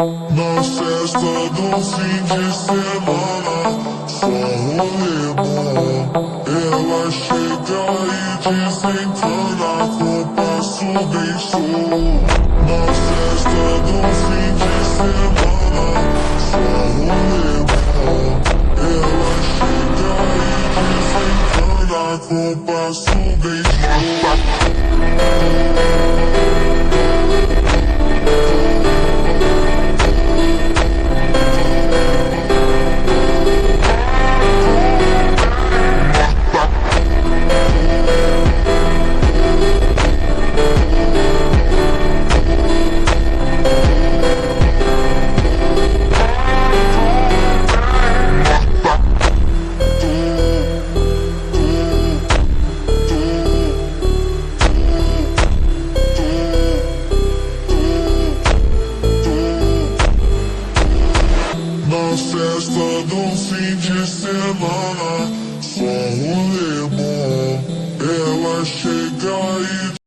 Na festa do fim de semana, só rolê bom. Ela chega e desencana com passo bem show. Na festa do fim de semana, só rolê bom. Ela chega e desencana com passo bem show. Na festa do fim de semana, só rolê bom. Ela chega e